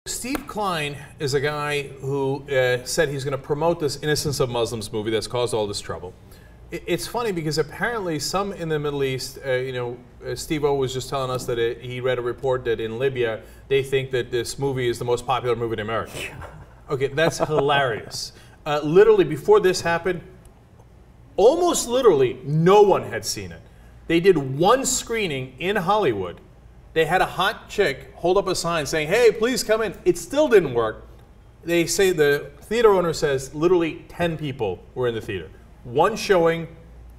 Steve Klein is a guy who said he's going to promote this Innocence of Muslims movie that's caused all this trouble. It's funny because apparently some in the Middle East, Steve-O was just telling us that he read a report that in Libya, they think that this movie is the most popular movie in America. Okay, that's hilarious. Literally, before this happened, almost literally, no one had seen it. They did one screening in Hollywood. They had a hot chick hold up a sign saying, "Hey, please come in." It still didn't work. They say, the theater owner says, literally 10 people were in the theater. One showing,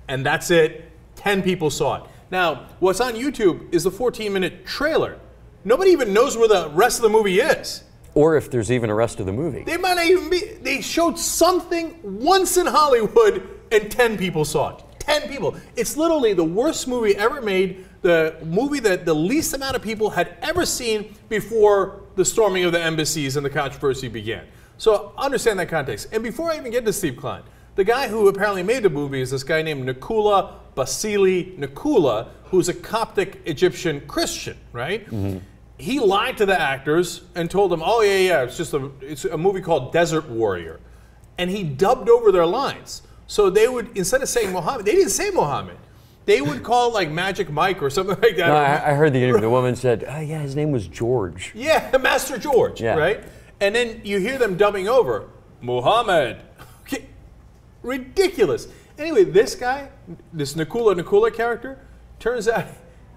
and that's it. 10 people saw it. Now, what's on YouTube is the 14-minute trailer. Nobody even knows where the rest of the movie is. Or if there's even a rest of the movie. They might not even be. They showed something once in Hollywood, and 10 people saw it. 10 people. It's literally the worst movie ever made, the movie that the least amount of people had ever seen before the storming of the embassies and the controversy began. So understand that context. And before I even get to Steve Klein, the guy who apparently made the movie is this guy named Nikula Basili Nikula, who's a Coptic Egyptian Christian, right? Mm-hmm. He lied to the actors and told them, "Oh yeah, it's a movie called Desert Warrior," and he dubbed over their lines. So they would, instead of saying Muhammad, they didn't say Muhammad. They would call like Magic Mike or something like that. No, I heard the interview. The woman said, "Oh yeah, his name was George." Yeah, Master George, yeah. Right? And then you hear them dubbing over Muhammad. Okay. Ridiculous. Anyway, this guy, this Nikula character, turns out,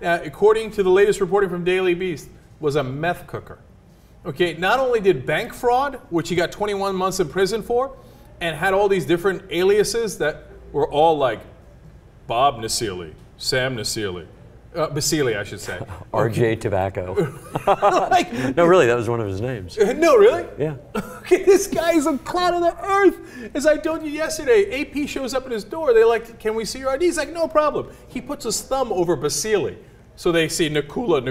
according to the latest reporting from Daily Beast, was a meth cooker. Okay, not only did bank fraud, which he got 21 months in prison for, and had all these different aliases that were all like Bob Nasili, Sam Nasili, Basili, I should say. RJ Tobacco. Like, no, really, that was one of his names. No, really? Yeah. Okay, this guy is a clown of the earth. As I told you yesterday, AP shows up at his door. They're like, "Can we see your ID?" He's like, "No problem." He puts his thumb over Basili, so they see Nikula.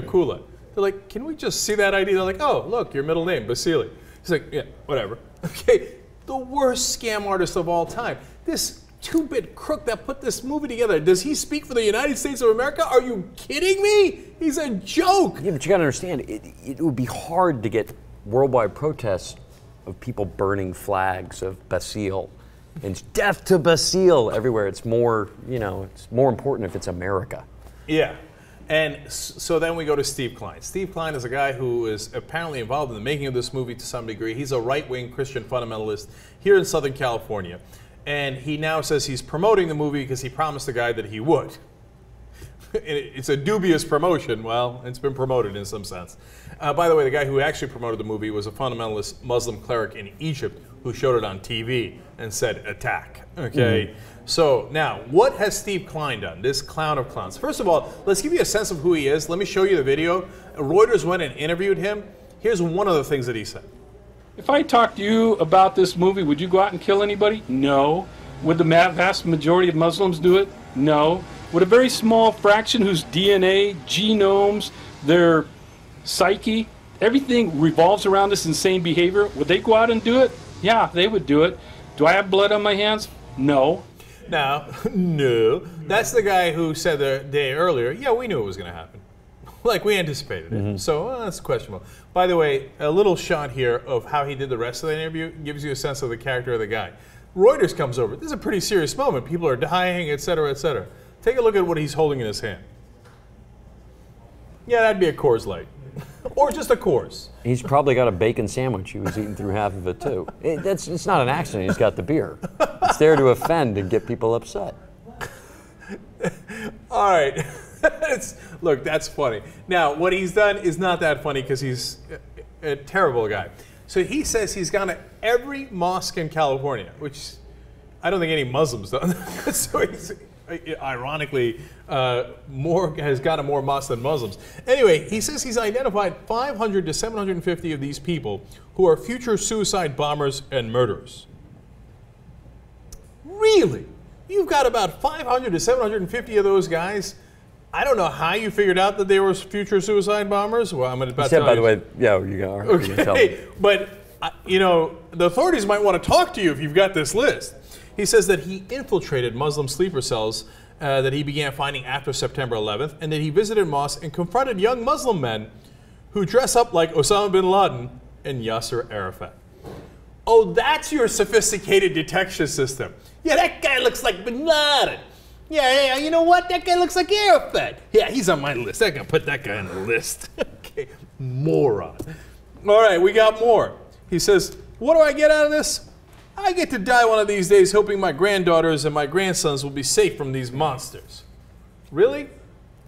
They're like, "Can we just see that ID?" They're like, "Oh, look, your middle name, Basili." He's like, "Yeah, whatever." Okay, the worst scam artist of all time. This two-bit crook that put this movie together. Does he speak for the United States of America? Are you kidding me? He's a joke. Yeah, but you got to understand, it would be hard to get worldwide protests of people burning flags of Basile. And death to Basile everywhere. It's more, it's more important if it's America. Yeah. And so then we go to Steve Klein. Steve Klein is a guy who is apparently involved in the making of this movie to some degree. He's a right-wing Christian fundamentalist here in Southern California. And he now says he's promoting the movie because he promised the guy that he would. It's a dubious promotion. Well, it's been promoted in some sense. By the way, the guy who actually promoted the movie was a fundamentalist Muslim cleric in Egypt who showed it on TV and said, "Attack." Okay? Mm-hmm. So now, what has Steve Klein done, this clown of clowns? First of all, let's give you a sense of who he is. Let me show you the video. Reuters went and interviewed him. Here's one of the things that he said. If I talked to you about this movie, would you go out and kill anybody? No. Would the vast majority of Muslims do it? No. Would a very small fraction whose DNA, genomes, their psyche, everything revolves around this insane behavior, would they go out and do it? Yeah, they would do it. Do I have blood on my hands? No. Now, no. That's the guy who said the day earlier, "Yeah, we knew it was going to happen." Like, we anticipated it. Mm-hmm. So that's questionable. By the way, a little shot here of how he did the rest of the interview gives you a sense of the character of the guy. Reuters comes over. This is a pretty serious moment. People are dying, et cetera, et cetera. Take a look at what he's holding in his hand. Yeah, that'd be a Coors Light. Or just a Coors. He's probably got a bacon sandwich. He was eating through half of it, too. It's not an accident he's got the beer. It's there to offend and get people upset. All right. Look, that's funny. Now, what he's done is not that funny because he's a terrible guy. So he says he's gone to every mosque in California, which I don't think any Muslims done. So he's, ironically, has gone to more mosques than Muslims. Anyway, he says he's identified 500 to 750 of these people who are future suicide bombers and murderers. Really? You've got about 500 to 750 of those guys? I don't know how you figured out that they were future suicide bombers. Well, I'm about to tell you. By the way, yeah, you are. Okay, but the authorities might want to talk to you if you've got this list. He says that he infiltrated Muslim sleeper cells that he began finding after September 11th, and that he visited mosques and confronted young Muslim men who dress up like Osama bin Laden and Yasser Arafat. Oh, that's your sophisticated detection system. Yeah, that guy looks like Bin Laden. Yeah, you know what? That guy looks like Arafat. Yeah, he's on my list. I'm going to put that guy on the list. Okay, moron. All right, we got more. He says, what do I get out of this? I get to die one of these days hoping my granddaughters and my grandsons will be safe from these monsters. Really?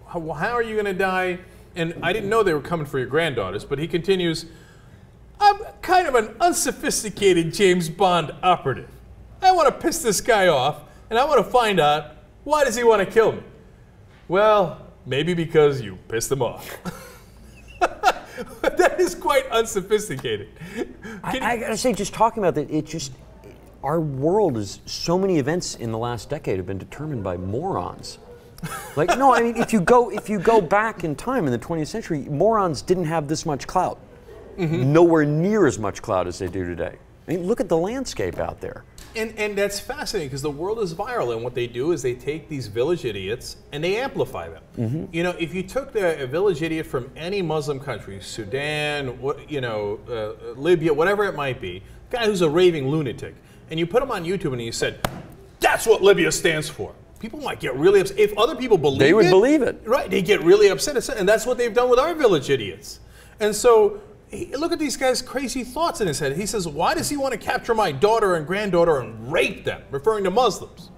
How are you going to die? And I didn't know they were coming for your granddaughters, but he continues, I'm kind of an unsophisticated James Bond operative. I want to piss this guy off, and I want to find out, why does he want to kill me? Well, maybe because you pissed him off. That is quite unsophisticated. I gotta say, just talking about that, our world is, so many events in the last decade have been determined by morons. Like, no, I mean, if you go back in time in the 20th century, morons didn't have this much clout. Nowhere near as much clout as they do today. I mean, look at the landscape out there. And that's fascinating because the world is viral, and what they do is they take these village idiots and they amplify them. You know, if you took a village idiot from any Muslim country, Sudan, Libya, whatever it might be, a guy who's a raving lunatic, and you put him on YouTube and you said, that's what Libya stands for. People might get really upset. If other people believe it, they would believe it. Right, they get really upset. And that's what they've done with our village idiots. And so, look at these guys' crazy thoughts in his head. He says, why does he want to capture my daughter and granddaughter and rape them, referring to Muslims?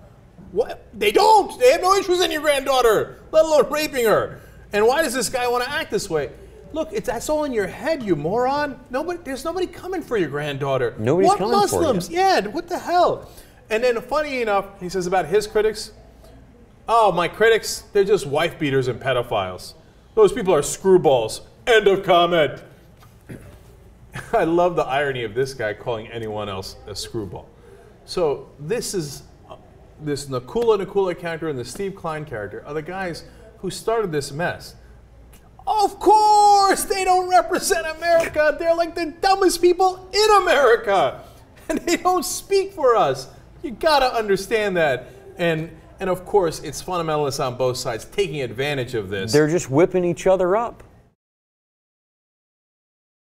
What? They don't. They have no interest in your granddaughter, let alone raping her. And why does this guy want to act this way? Look, that's all in your head, you moron. There's nobody coming for your granddaughter. Nobody's coming Muslims? for you. Yeah, what the hell? And then, funny enough, he says about his critics, oh, my critics, they're just wife beaters and pedophiles. Those people are screwballs. End of comment. I love the irony of this guy calling anyone else a screwball. So this is this Nakula character and the Steve Klein character are the guys who started this mess. Of course, they don't represent America. They're like the dumbest people in America, and they don't speak for us. You gotta understand that. And of course, it's fundamentalists on both sides taking advantage of this. They're just whipping each other up.